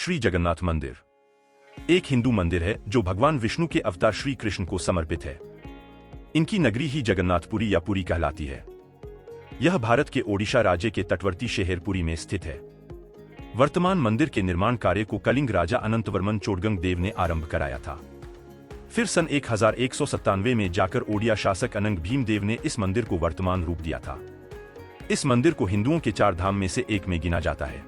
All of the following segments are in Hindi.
श्री जगन्नाथ मंदिर एक हिंदू मंदिर है जो भगवान विष्णु के अवतार श्री कृष्ण को समर्पित है। इनकी नगरी ही जगन्नाथपुरी या पुरी कहलाती है। यह भारत के ओडिशा राज्य के तटवर्ती शहर पुरी में स्थित है। वर्तमान मंदिर के निर्माण कार्य को कलिंग राजा अनंतवर्मन चोडगंग देव ने आरंभ कराया था। फिर सन 1197 में जाकर ओडिया शासक अनंग भीम देव ने इस मंदिर को वर्तमान रूप दिया था। इस मंदिर को हिंदुओं के 4 धाम में से एक में गिना जाता है।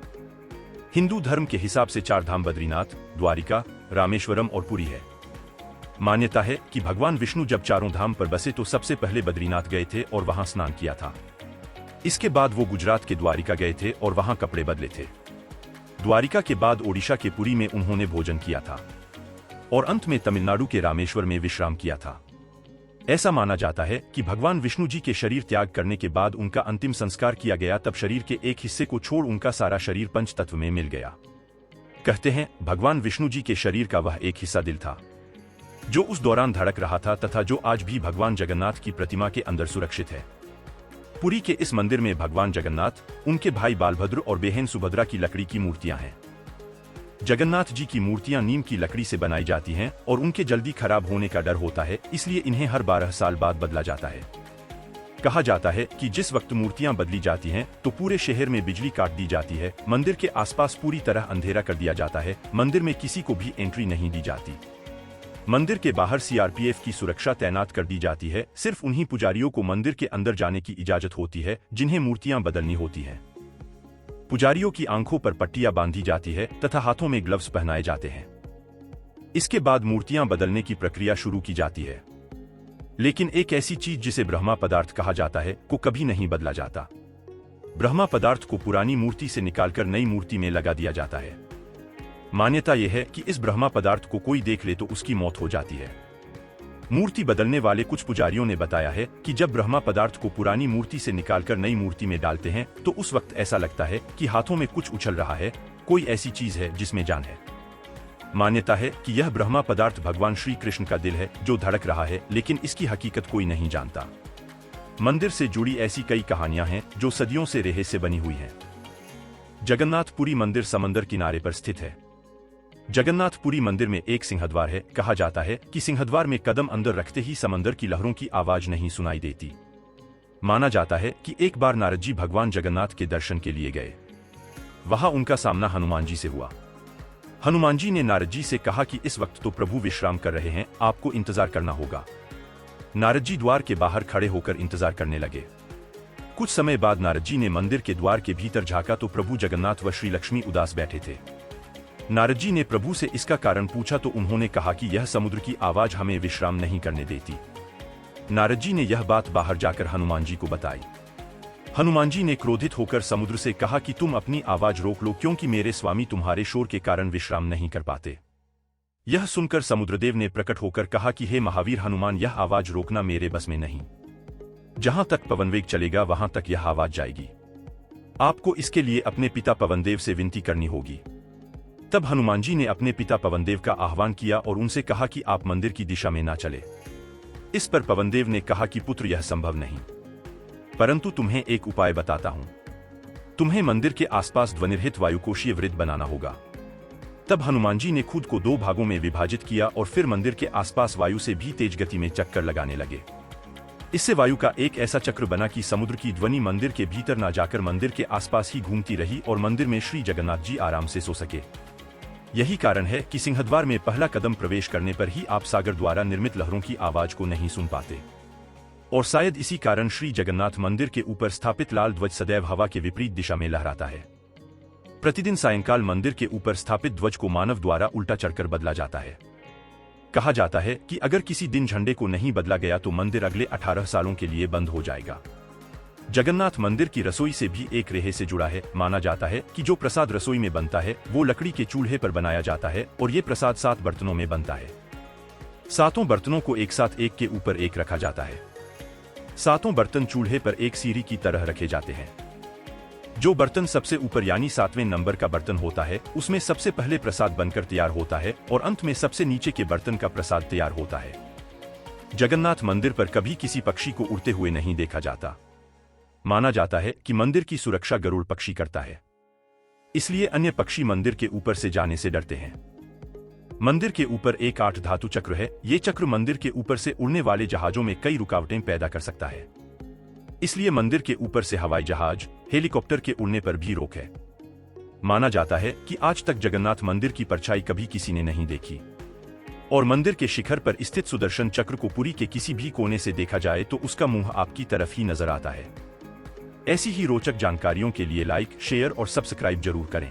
हिंदू धर्म के हिसाब से 4 धाम बद्रीनाथ, द्वारिका, रामेश्वरम और पुरी है। मान्यता है कि भगवान विष्णु जब 4 धाम पर बसे तो सबसे पहले बद्रीनाथ गए थे और वहां स्नान किया था। इसके बाद वो गुजरात के द्वारिका गए थे और वहां कपड़े बदले थे। द्वारिका के बाद ओडिशा के पुरी में उन्होंने भोजन किया था और अंत में तमिलनाडु के रामेश्वर में विश्राम किया था। ऐसा माना जाता है कि भगवान विष्णु जी के शरीर त्याग करने के बाद उनका अंतिम संस्कार किया गया, तब शरीर के एक हिस्से को छोड़ उनका सारा शरीर पंच तत्व में मिल गया। कहते हैं भगवान विष्णु जी के शरीर का वह एक हिस्सा दिल था जो उस दौरान धड़क रहा था तथा जो आज भी भगवान जगन्नाथ की प्रतिमा के अंदर सुरक्षित है। पुरी के इस मंदिर में भगवान जगन्नाथ, उनके भाई बालभद्र और बहन सुभद्रा की लकड़ी की मूर्तियां हैं। जगन्नाथ जी की मूर्तियां नीम की लकड़ी से बनाई जाती हैं और उनके जल्दी खराब होने का डर होता है, इसलिए इन्हें हर 12 साल बाद बदला जाता है। कहा जाता है कि जिस वक्त मूर्तियां बदली जाती हैं तो पूरे शहर में बिजली काट दी जाती है, मंदिर के आसपास पूरी तरह अंधेरा कर दिया जाता है, मंदिर में किसी को भी एंट्री नहीं दी जाती। मंदिर के बाहर सीआरपीएफ की सुरक्षा तैनात कर दी जाती है। सिर्फ उन्हीं पुजारियों को मंदिर के अंदर जाने की इजाजत होती है जिन्हें मूर्तियां बदलनी होती हैं। पुजारियों की आंखों पर पट्टियां बांधी जाती है तथा हाथों में ग्लव्स पहनाए जाते हैं। इसके बाद मूर्तियां बदलने की प्रक्रिया शुरू की जाती है। लेकिन एक ऐसी चीज जिसे ब्रह्मा पदार्थ कहा जाता है को कभी नहीं बदला जाता। ब्रह्मा पदार्थ को पुरानी मूर्ति से निकालकर नई मूर्ति में लगा दिया जाता है। मान्यता यह है कि इस ब्रह्मा पदार्थ को कोई देख ले तो उसकी मौत हो जाती है। मूर्ति बदलने वाले कुछ पुजारियों ने बताया है कि जब ब्रह्मा पदार्थ को पुरानी मूर्ति से निकालकर नई मूर्ति में डालते हैं तो उस वक्त ऐसा लगता है कि हाथों में कुछ उछल रहा है, कोई ऐसी चीज है जिसमें जान है। मान्यता है कि यह ब्रह्मा पदार्थ भगवान श्री कृष्ण का दिल है जो धड़क रहा है, लेकिन इसकी हकीकत कोई नहीं जानता। मंदिर से जुड़ी ऐसी कई कहानियां हैं जो सदियों से रेहे से बनी हुई हैं। जगन्नाथपुरी मंदिर समंदर किनारे पर स्थित है। जगन्नाथपुरी मंदिर में एक सिंहद्वार है। कहा जाता है कि सिंहद्वार में कदम अंदर रखते ही समंदर की लहरों की आवाज नहीं सुनाई देती। माना जाता है कि एक बार नारद जी भगवान जगन्नाथ के दर्शन के लिए गए। वहां उनका सामना हनुमान जी से हुआ। हनुमान जी ने नारद जी से कहा कि इस वक्त तो प्रभु विश्राम कर रहे हैं, आपको इंतजार करना होगा। नारद जी द्वार के बाहर खड़े होकर इंतजार करने लगे। कुछ समय बाद नारद जी ने मंदिर के द्वार के भीतर झांका तो प्रभु जगन्नाथ व श्री लक्ष्मी उदास बैठे थे। नारद जी ने प्रभु से इसका कारण पूछा तो उन्होंने कहा कि यह समुद्र की आवाज हमें विश्राम नहीं करने देती। नारद जी ने यह बात बाहर जाकर हनुमान जी को बताई। हनुमान जी ने क्रोधित होकर समुद्र से कहा कि तुम अपनी आवाज रोक लो, क्योंकि मेरे स्वामी तुम्हारे शोर के कारण विश्राम नहीं कर पाते। यह सुनकर समुद्रदेव ने प्रकट होकर कहा कि हे महावीर हनुमान, यह आवाज रोकना मेरे बस में नहीं। जहां तक पवनवेग चलेगा वहां तक यह आवाज जाएगी। आपको इसके लिए अपने पिता पवनदेव से विनती करनी होगी। तब हनुमान जी ने अपने पिता पवनदेव का आह्वान किया और उनसे कहा कि आप मंदिर की दिशा में ना चले। इस पर पवनदेव ने कहा कि पुत्र, यह संभव नहीं, परंतु तुम्हें एक उपाय बताता हूं। तुम्हें मंदिर के आसपास ध्वनिरहित वायुकोशीय वृत्त बनाना होगा। तब हनुमान जी ने खुद को 2 भागों में विभाजित किया और फिर मंदिर के आसपास वायु से भी तेज गति में चक्कर लगाने लगे। इससे वायु का एक ऐसा चक्र बना कि समुद्र की ध्वनि मंदिर के भीतर ना जाकर मंदिर के आसपास ही घूमती रही और मंदिर में श्री जगन्नाथ जी आराम से सो सके। यही कारण है कि सिंहद्वार में पहला कदम प्रवेश करने पर ही आप सागर द्वारा निर्मित लहरों की आवाज को नहीं सुन पाते। और शायद इसी कारण श्री जगन्नाथ मंदिर के ऊपर स्थापित लाल ध्वज सदैव हवा के विपरीत दिशा में लहराता है। प्रतिदिन सायंकाल मंदिर के ऊपर स्थापित ध्वज को मानव द्वारा उल्टा चढ़कर बदला जाता है। कहा जाता है कि अगर किसी दिन झंडे को नहीं बदला गया तो मंदिर अगले 18 सालों के लिए बंद हो जाएगा। जगन्नाथ मंदिर की रसोई से भी एक रेहे से जुड़ा है। माना जाता है कि जो प्रसाद रसोई में बनता है वो लकड़ी के चूल्हे पर बनाया जाता है और ये प्रसाद 7 बर्तनों में बनता है। 7 बर्तनों को एक साथ एक के ऊपर एक रखा जाता है। 7 बर्तन चूल्हे पर एक सीढ़ी की तरह रखे जाते हैं। जो बर्तन सबसे ऊपर यानी 7वें नंबर का बर्तन होता है उसमें सबसे पहले प्रसाद बनकर तैयार होता है और अंत में सबसे नीचे के बर्तन का प्रसाद तैयार होता है। जगन्नाथ मंदिर पर कभी किसी पक्षी को उड़ते हुए नहीं देखा जाता। माना जाता है कि मंदिर की सुरक्षा गरुड़ पक्षी करता है। इसलिए अन्य पक्षी मंदिर के ऊपर से जाने से डरते हैं। मंदिर के ऊपर एक 8 धातु चक्र है। ये चक्र मंदिर के ऊपर से उड़ने वाले जहाजों में कई रुकावटें पैदा कर सकता है। इसलिए मंदिर के ऊपर से हवाई जहाज, हेलीकॉप्टर के उड़ने पर भी रोक है। माना जाता है कि आज तक जगन्नाथ मंदिर की परछाई कभी किसी ने नहीं देखी, और मंदिर के शिखर पर स्थित सुदर्शन चक्र को पुरी के किसी भी कोने से देखा जाए तो उसका मुंह आपकी तरफ ही नजर आता है। ऐसी ही रोचक जानकारियों के लिए लाइक, शेयर और सब्सक्राइब जरूर करें।